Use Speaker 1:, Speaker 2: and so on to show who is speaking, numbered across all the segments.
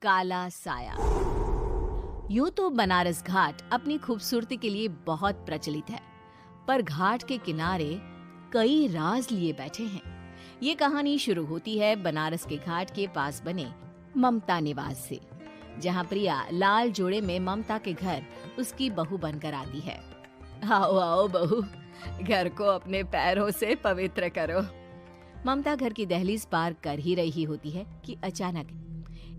Speaker 1: काला साया। यूं तो बनारस घाट अपनी खूबसूरती के लिए बहुत प्रचलित है, पर घाट के किनारे कई राज लिए बैठे हैं। ये कहानी शुरू होती है बनारस के घाट के पास बने ममता निवास से, जहां प्रिया लाल जोड़े में ममता के घर उसकी बहू बनकर आती है। आओ आओ बहू, घर को अपने पैरों से पवित्र करो। ममता घर की दहलीज पार कर ही रही होती है कि अचानक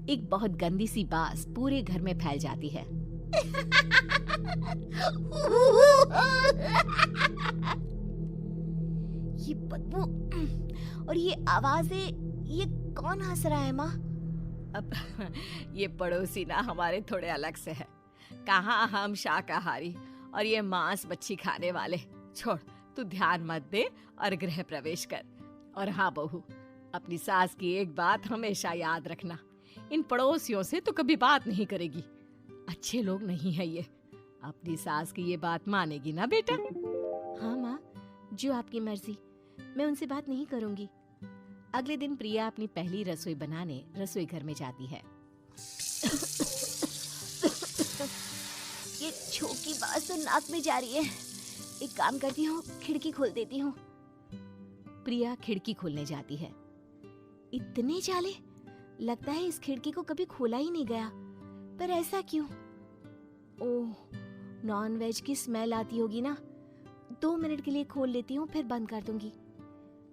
Speaker 1: एक बहुत गंदी सी बास पूरे घर में फैल जाती है।
Speaker 2: ये बदबू और ये आवाजें, ये कौन हंस रहा है माँ?
Speaker 1: अब ये पड़ोसी ना हमारे थोड़े अलग से है। कहाँ हम शाकाहारी और ये मांस मच्छी खाने वाले। छोड़, तू ध्यान मत दे और गृह प्रवेश कर। और हाँ बहू, अपनी सास की एक बात हमेशा याद रखना, इन पड़ोसियों से तो कभी बात नहीं करेगी। अच्छे लोग नहीं है ये। अपनी सास की ये बात मानेगी ना बेटा?
Speaker 2: हाँ माँ, जो आपकी मर्जी, मैं उनसे बात नहीं करूंगी।
Speaker 1: अगले दिन प्रिया अपनी पहली रसोई बनाने रसोई घर में जाती है।
Speaker 2: ये छोकी बात तो नाक में जा रही है। एक काम करती हूँ, खिड़की खोल देती हूँ।
Speaker 1: प्रिया खिड़की खोलने जाती है।
Speaker 2: इतने जाले, लगता है इस खिड़की को कभी खोला ही नहीं गया। पर ऐसा क्यों? ओह, नॉन वेज की स्मेल आती होगी ना। 2 मिनट के लिए खोल लेती हूँ, फिर बंद कर दूंगी।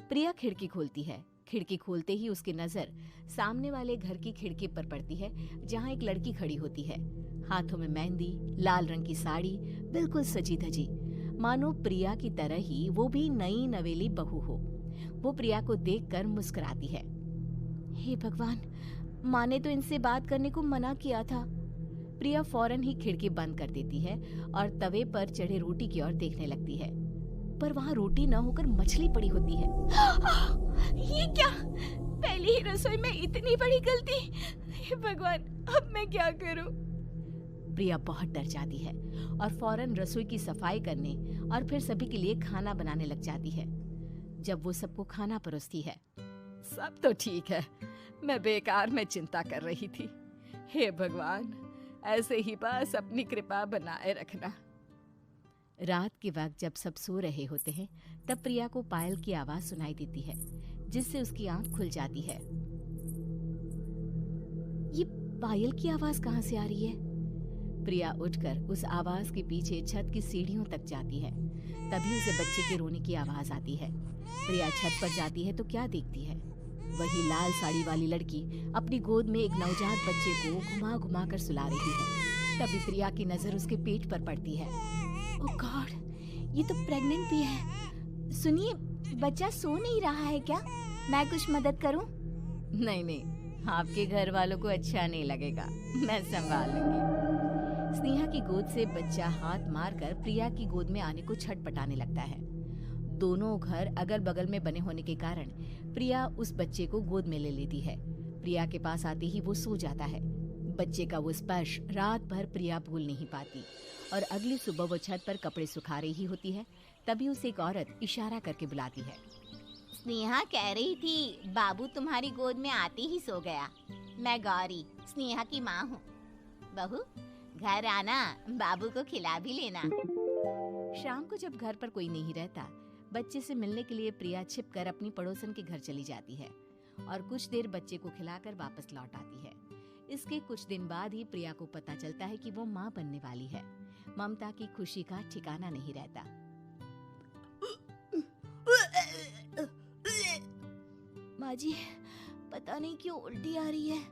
Speaker 1: प्रिया खिड़की खोलती है। खिड़की खोलते ही उसकी नजर सामने वाले घर की खिड़की पर पड़ती है, जहाँ एक लड़की खड़ी होती है, हाथों में मेहंदी, लाल रंग की साड़ी, बिल्कुल सजी धजी, मानो प्रिया की तरह ही वो भी नई नवेली बहू हो। वो प्रिया को देखकर मुस्कुराती है।
Speaker 2: हे भगवान, माँ ने तो इनसे बात करने को मना किया था।
Speaker 1: प्रिया फौरन ही खिड़की बंद कर देती है और तवे पर चढ़े रोटी की ओर देखने लगती है, पर वहाँ रोटी न होकर मछली पड़ी होती है।
Speaker 2: ये क्या? पहली ही रसोई में इतनी बड़ी गलती। हे भगवान, अब मैं क्या करूं?
Speaker 1: प्रिया बहुत डर जाती है और फौरन रसोई की सफाई करने और फिर सभी के लिए खाना बनाने लग जाती है। जब वो सबको खाना परोसती है, सब तो ठीक है, मैं बेकार में चिंता कर रही थी। हे भगवान, ऐसे ही बस अपनी कृपा बनाए रखना। रात के वक्त जब सब सो रहे होते हैं, तब प्रिया को पायल की आवाज सुनाई देती है, जिससे उसकी आंख खुल जाती है।
Speaker 2: ये पायल की आवाज कहाँ से आ रही है?
Speaker 1: प्रिया उठकर उस आवाज के पीछे छत की सीढ़ियों तक जाती है। तभी उसे बच्चे के रोने की आवाज आती है। प्रिया छत पर जाती है तो क्या देखती है? वही लाल साड़ी वाली लड़की अपनी गोद में एक नवजात बच्चे को घुमा घुमा कर सुला रही है। तभी प्रिया की नजर उसके पेट पर पड़ती है।
Speaker 2: ओह गॉड, ये तो प्रेग्नेंट भी है। सुनिए, बच्चा सो नहीं रहा है क्या? मैं कुछ मदद करूं?
Speaker 1: नहीं नहीं, आपके घर वालों को अच्छा नहीं लगेगा, मैं संभाल लूंगी। स्नेहा की गोद से बच्चा हाथ मारकर प्रिया की गोद में आने को छटपटाने लगता है। दोनों घर अगल बगल में बने होने के कारण प्रिया उस बच्चे को गोद में ले लेती है। प्रिया के पास आते ही वो सो जाता है। बच्चे का वो स्पर्श रात भर प्रिया भूल नहीं पाती और अगली सुबह वो छत पर कपड़े सुखा रही होती है। तभी उसे एक औरत इशारा करके बुलाती है।
Speaker 2: स्नेहा कह रही थी बाबू तुम्हारी गोद में आते ही सो गया। मैं गौरी, स्नेहा की माँ हूँ। बहू, घर आना, बाबू को खिला भी लेना।
Speaker 1: शाम को जब घर पर कोई नहीं रहता, बच्चे से मिलने के लिए प्रिया छिपकर अपनी पड़ोसन के घर चली जाती है और कुछ देर बच्चे को खिलाकर वापस लौट आती है। इसके कुछ दिन बाद ही प्रिया को पता चलता है कि वो माँ बनने वाली है। ममता की खुशी का ठिकाना नहीं रहता।
Speaker 2: माँ जी, पता नहीं क्यों उल्टी आ रही है।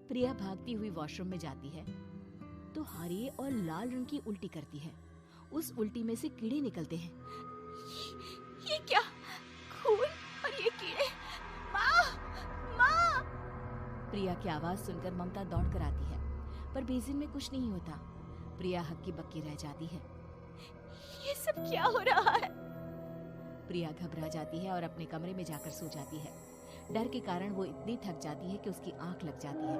Speaker 1: प्रिया भागती हुई वॉशरूम में जाती है तो हरे और लाल रंग की उल्टी करती है। उस उल्टी में से कीड़े निकलते हैं।
Speaker 2: ये क्या? खून और ये कीड़े! माँ! माँ!
Speaker 1: प्रिया की आवाज सुनकर ममता दौड़ कर आती है, पर बेसिन में कुछ नहीं होता। प्रिया हक्की बक्की रह जाती है।
Speaker 2: ये सब क्या हो रहा है?
Speaker 1: प्रिया घबरा जाती है और अपने कमरे में जाकर सो जाती है। डर के कारण वो इतनी थक जाती है कि उसकी आंख लग जाती है।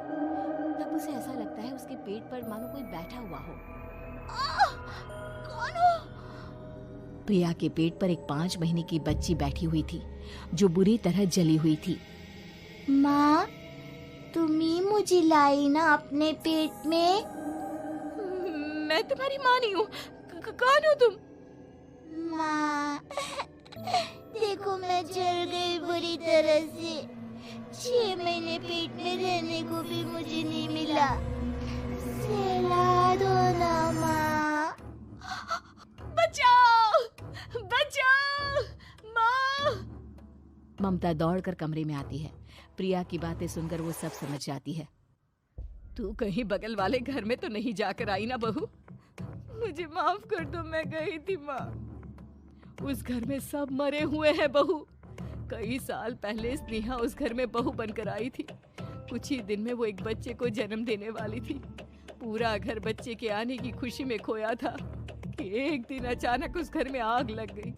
Speaker 1: तब उसे ऐसा लगता है उसके पेट पर मानो कोई बैठा हुआ हो।
Speaker 2: कौन हो?
Speaker 1: प्रिया के पेट पर एक 5 महीने की बच्ची बैठी हुई थी, जो बुरी तरह जली हुई थी।
Speaker 2: माँ, तुम ही मुझे लाई ना अपने पेट में।
Speaker 1: मैं तुम्हारी माँ नहीं हूँ। कौन हो तुम?
Speaker 2: माँ, देखो मैं जल गई बुरी तरह से। 6 महीने पेट में रहने को भी मुझे नहीं मिला। सहला दो ना माँ।
Speaker 1: बचाओ, बचाओ, माँ! ममता दौड़कर कमरे में आती है। प्रिया की बातें सुनकर वो सब समझ जाती है। तू कहीं बगल वाले घर में तो नहीं जाकर आई ना बहू? मुझे माफ कर दो, मैं गई थी माँ। उस घर में सब मरे हुए हैं बहू। कई साल पहले स्नेहा उस घर में बहू बनकर आई थी। कुछ ही दिन में वो एक बच्चे को जन्म देने वाली थी। पूरा घर बच्चे के आने की खुशी में खोया था कि एक दिन अचानक उस घर में आग लग गई।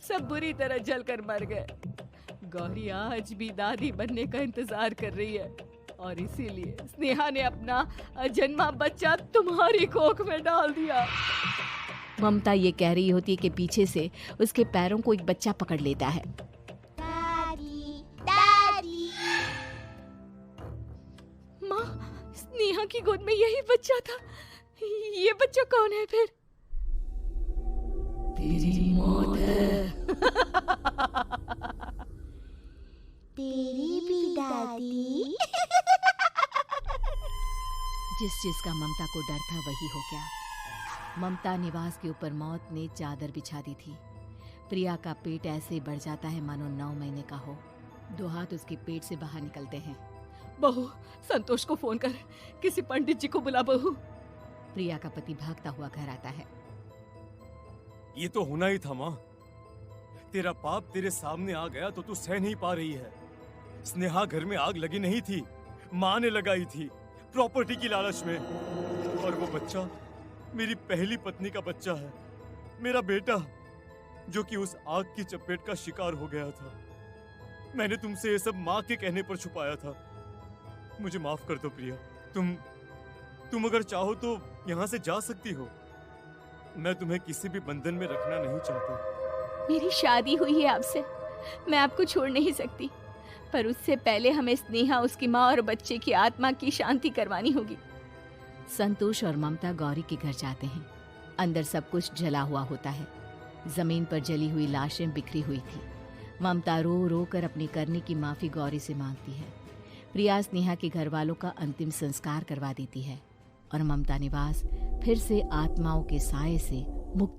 Speaker 1: सब बुरी तरह जलकर मर गए। गौरी आज भी दादी बनने का इंतजार कर रही है और इसीलिए स्नेहा ने अपना अजन्मा बच्चा तुम्हारी कोख में डाल दिया। ममता ये कह रही होती है कि पीछे से उसके पैरों को एक बच्चा पकड़ लेता है।
Speaker 2: दादी, दादी।
Speaker 1: माँ, स्नेहा की गोद में यही बच्चा था। ये बच्चा कौन है फिर? तेरी मौत है।
Speaker 2: तेरी भी दादी।
Speaker 1: जिस चीज का ममता को डर था वही हो गया। ममता निवास के ऊपर मौत ने चादर बिछा दी थी। प्रिया का पेट ऐसे बढ़ जाता है मानो 9 महीने का हो। 2 हाथ उसके पेट से बाहर निकलते हैं। बहू, संतोष को फोन कर, किसी पंडित जी को बुला बहू। प्रिया का पति भागता हुआ घर आता है।
Speaker 3: ये तो होना ही था माँ। तेरा पाप तेरे सामने आ गया तो तू सह नहीं पा रही है। स्नेहा घर में आग लगी नहीं थी, माँ ने लगाई थी, प्रॉपर्टी की लालच में। और वो बच्चा मेरी पहली पत्नी का बच्चा है, मेरा बेटा, जो कि उस आग की चपेट का शिकार हो गया था। मैंने तुमसे ये सब माँ के कहने पर छुपाया था। मुझे माफ कर दो प्रिया। तुम अगर चाहो तो यहाँ से जा सकती हो। मैं तुम्हें किसी भी बंधन में रखना नहीं चाहता।
Speaker 1: मेरी शादी हुई है आपसे, मैं आपको छोड़ नहीं सकती, पर उससे पहले हमें स्नेहा, उसकी माँ और बच्चे की आत्मा की शांति करवानी होगी। संतोष और ममता गौरी के घर जाते हैं। अंदर सब कुछ जला हुआ होता है। जमीन पर जली हुई लाशें बिखरी हुई थी। ममता रो रो कर अपनी करने की माफी गौरी से मांगती है। प्रिया स्नेहा के घर वालों का अंतिम संस्कार करवा देती है और ममता निवास फिर से आत्माओं के साए से मुक्त